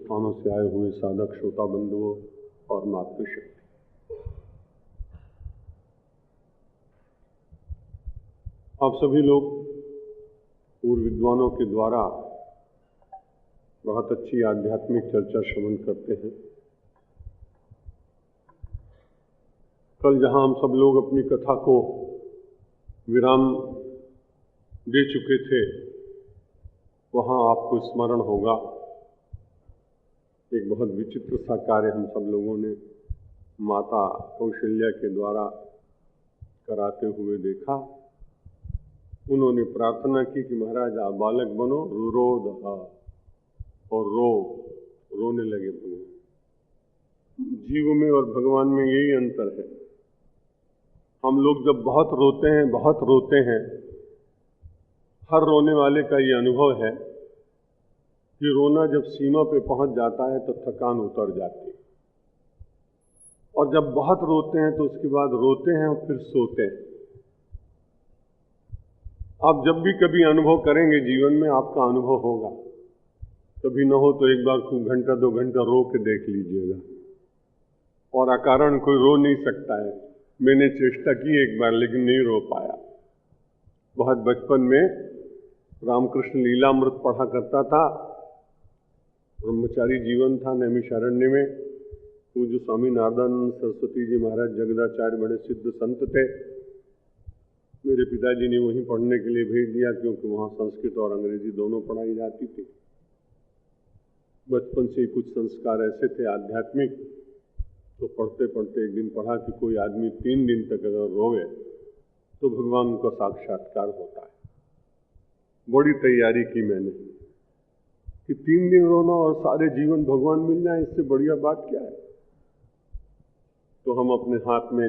स्थानों से आए हुए साधक श्रोता बंधुओं और मातृशक्ति, आप सभी लोग पूर्व विद्वानों के द्वारा बहुत अच्छी आध्यात्मिक चर्चा श्रवण करते हैं। कल जहां हम सब लोग अपनी कथा को विराम दे चुके थे, वहां आपको स्मरण होगा एक बहुत विचित्र सा कार्य हम सब लोगों ने माता कौशल्या के द्वारा कराते हुए देखा। उन्होंने प्रार्थना की कि महाराज आप बालक बनो, रो दहा और रोने लगे। भगवान जीव में और भगवान में यही अंतर है। हम लोग जब बहुत रोते हैं, हर रोने वाले का ये अनुभव है कि रोना जब सीमा पे पहुंच जाता है तो थकान उतर जाती है, और जब बहुत रोते हैं तो उसके बाद रोते हैं और फिर सोते हैं। आप जब भी कभी अनुभव करेंगे जीवन में, आपका अनुभव होगा। कभी न हो तो एक बार खूब घंटा 2 घंटा रो के देख लीजिएगा। और अकारण कोई रो नहीं सकता है। मैंने चेष्टा की एक बार, लेकिन नहीं रो पाया। बहुत बचपन में रामकृष्ण लीलामृत पढ़ा करता था। ब्रह्मचारी जीवन था नैमिषारण्य में। पूज्य स्वामी नारदानंद सरस्वती जी महाराज जगदाचार्य बड़े सिद्ध संत थे। मेरे पिताजी ने वहीं पढ़ने के लिए भेज दिया, क्योंकि वहाँ संस्कृत और अंग्रेजी दोनों पढ़ाई जाती थी। बचपन से ही कुछ संस्कार ऐसे थे आध्यात्मिक, तो पढ़ते पढ़ते एक दिन पढ़ा कि कोई आदमी 3 दिन तक अगर रोवे तो भगवान का साक्षात्कार होता है। बड़ी तैयारी की मैंने कि 3 दिन रोना और सारे जीवन भगवान मिल जाए, इससे बढ़िया बात क्या है। तो हम अपने हाथ में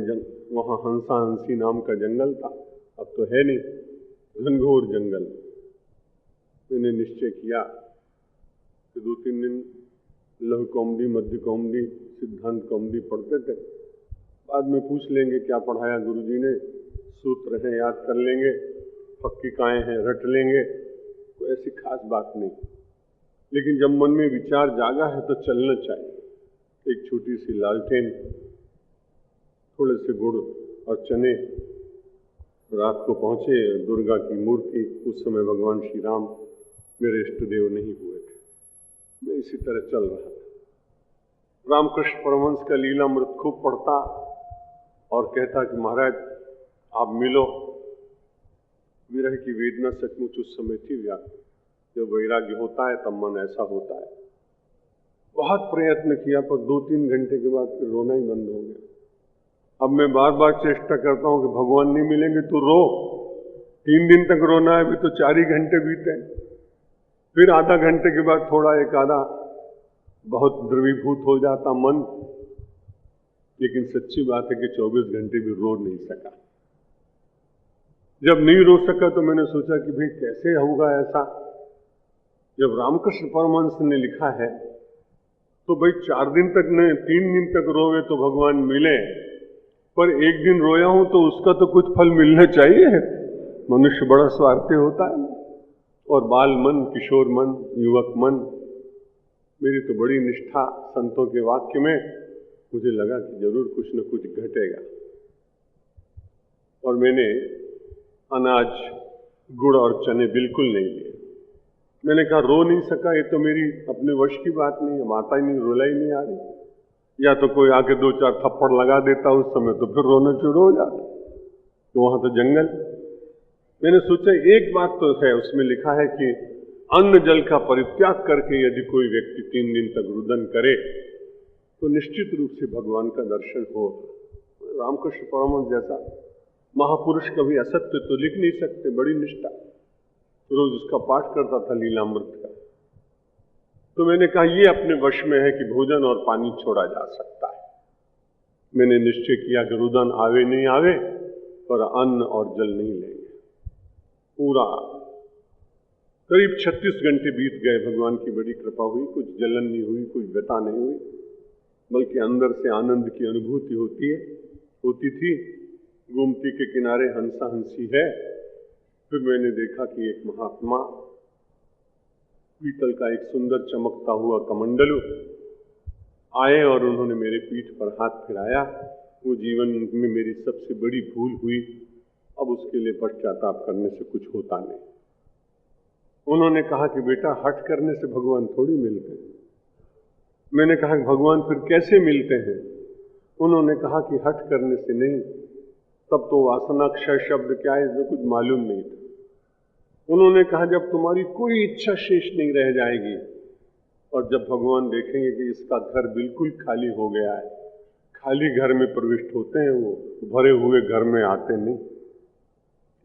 वहाँ हंसा हंसी नाम का जंगल था, अब तो है नहीं, घनघोर जंगल। मैंने निश्चय किया कि 2-3 दिन लघु कौमुदी, मध्य कौमुदी, सिद्धांत कौमुदी पढ़ते थे। बाद में पूछ लेंगे क्या पढ़ाया गुरुजी ने, सूत्र हैं याद कर लेंगे, पक्किकाएँ हैं रट लेंगे, कोई ऐसी खास बात नहीं। लेकिन जब मन में विचार जागा है तो चलना चाहिए। एक छोटी सी लालटेन, थोड़े से गुड़ और चने, रात को पहुंचे दुर्गा की मूर्ति। उस समय भगवान श्री राम मेरे इष्ट देव नहीं हुए थे। मैं इसी तरह चल रहा था। रामकृष्ण परमहंस का लीलामृत खूब पढ़ता और कहता कि महाराज आप मिलो। विरह की वेदना सचमुच उस समय थी व्याप्त। जब वैराग्य होता है तब मन ऐसा होता है। बहुत प्रयत्न किया, पर 2-3 घंटे के बाद फिर रोना ही बंद हो गया। अब मैं बार बार चेष्टा करता हूं कि भगवान नहीं मिलेंगे तो रो। 3 दिन तक रोना है, अभी तो 4 ही घंटे बीते। फिर आधा घंटे के बाद थोड़ा एक आधा बहुत द्रवीभूत हो जाता मन। लेकिन सच्ची बात है कि 24 घंटे भी रो नहीं सका। जब नहीं रो सका तो मैंने सोचा कि भाई कैसे होगा ऐसा। जब रामकृष्ण परमहंस ने लिखा है तो भाई 4 दिन तक नहीं, 3 दिन तक रोवे तो भगवान मिले, पर 1 दिन रोया हूं तो उसका तो कुछ फल मिलना चाहिए। मनुष्य बड़ा स्वार्थी होता है। और बाल मन, किशोर मन, युवक मन, मेरी तो बड़ी निष्ठा संतों के वाक्य में। मुझे लगा कि जरूर कुछ न कुछ घटेगा। और मैंने अनाज, गुड़ और चने बिल्कुल नहीं लिए। मैंने कहा रो नहीं सका, ये तो मेरी अपने वश की बात नहीं है। माता ही नहीं, रुलाई नहीं आ रही। या तो कोई आके 2-4 थप्पड़ लगा देता उस समय, तो फिर रोना शुरू हो जाता। तो वहां तो जंगल। मैंने सोचा एक बात तो है, उसमें लिखा है कि अन्न जल का परित्याग करके यदि कोई व्यक्ति 3 दिन तक रुदन करे तो निश्चित रूप से भगवान का दर्शन हो। रामकृष्ण परमहंस जैसा महापुरुष कभी असत्य तो लिख नहीं सकते। बड़ी निष्ठा, रोज उसका पाठ करता था लीलामृत का। तो मैंने कहा ये अपने वश में है कि भोजन और पानी छोड़ा जा सकता है। मैंने निश्चय किया कि रुदन आवे नहीं आवे, पर अन्न और जल नहीं लेंगे। पूरा करीब 36 घंटे बीत गए। भगवान की बड़ी कृपा हुई, कुछ जलन नहीं हुई, कुछ व्यथा नहीं हुई, बल्कि अंदर से आनंद की अनुभूति होती थी। गोमती के किनारे हंसा हंसी है। फिर मैंने देखा कि एक महात्मा पीतल का एक सुंदर चमकता हुआ कमंडलू आए और उन्होंने मेरे पीठ पर हाथ फिराया। वो जीवन में मेरी सबसे बड़ी भूल हुई, अब उसके लिए पश्चाताप करने से कुछ होता नहीं। उन्होंने कहा कि बेटा, हठ करने से भगवान थोड़ी मिलते हैं। मैंने कहा भगवान फिर कैसे मिलते हैं? उन्होंने कहा कि हठ करने से नहीं। तब तो वासनाक्षय शब्द क्या है इसमें कुछ मालूम नहीं था। उन्होंने कहा जब तुम्हारी कोई इच्छा शेष नहीं रह जाएगी और जब भगवान देखेंगे कि इसका घर बिल्कुल खाली हो गया है, खाली घर में प्रविष्ट होते हैं वो, भरे हुए घर में आते नहीं।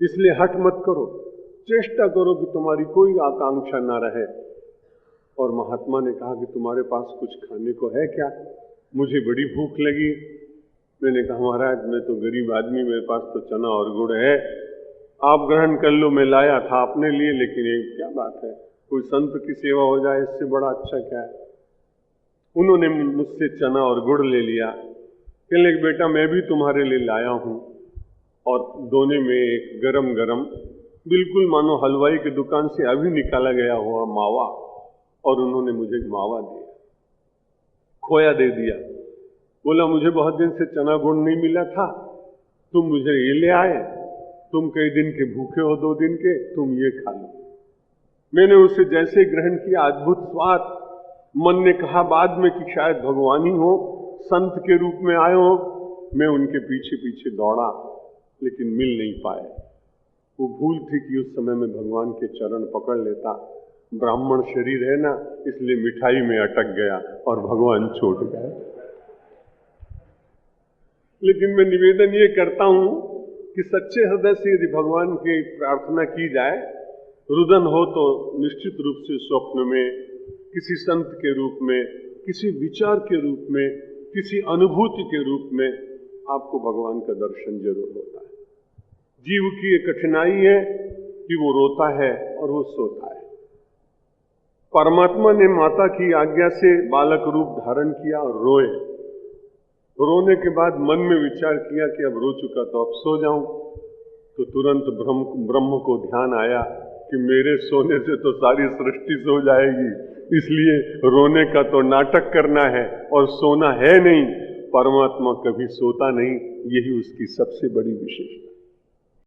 इसलिए हठ मत करो, चेष्टा करो कि तुम्हारी कोई आकांक्षा ना रहे। और महात्मा ने कहा कि तुम्हारे पास कुछ खाने को है क्या? मुझे बड़ी भूख लगी। मैंने कहा महाराज मैं तो गरीब आदमी, मेरे पास तो चना और गुड़ है, आप ग्रहण कर लो। मैं लाया था अपने लिए, लेकिन ये क्या बात है, कोई संत की सेवा हो जाए इससे बड़ा अच्छा क्या है। उन्होंने मुझसे चना और गुड़ ले लिया। कहने लगे बेटा मैं भी तुम्हारे लिए लाया हूं। और दोने में एक गरम गरम बिल्कुल मानो हलवाई की दुकान से अभी निकाला गया हुआ मावा, और उन्होंने मुझे मावा दिया, खोया दे दिया। बोला मुझे बहुत दिन से चना गुड़ नहीं मिला था, तुम मुझे ये ले आए, तुम कई दिन के भूखे हो, 2 दिन के, तुम ये खा लो। मैंने उसे जैसे ग्रहण किया, अद्भुत स्वाद। मन ने कहा बाद में कि शायद भगवान ही हो, संत के रूप में आए हो। मैं उनके पीछे पीछे दौड़ा, लेकिन मिल नहीं पाए। वो भूल थी कि उस समय में भगवान के चरण पकड़ लेता। ब्राह्मण शरीर है ना, इसलिए मिठाई में अटक गया और भगवान छूट गए। लेकिन मैं निवेदन ये करता हूं कि सच्चे हृदय से यदि भगवान की प्रार्थना की जाए, रुदन हो तो निश्चित रूप से स्वप्न में, किसी संत के रूप में, किसी विचार के रूप में, किसी अनुभूति के रूप में आपको भगवान का दर्शन जरूर होता है। जीव की एक कठिनाई है कि वो रोता है और वो सोता है। परमात्मा ने माता की आज्ञा से बालक रूप धारण किया और रोए। रोने के बाद मन में विचार किया कि अब रो चुका तो अब सो जाऊं। तो तुरंत ब्रह्म को ध्यान आया कि मेरे सोने से तो सारी सृष्टि सो जाएगी, इसलिए रोने का तो नाटक करना है और सोना है नहीं। परमात्मा कभी सोता नहीं, यही उसकी सबसे बड़ी विशेषता।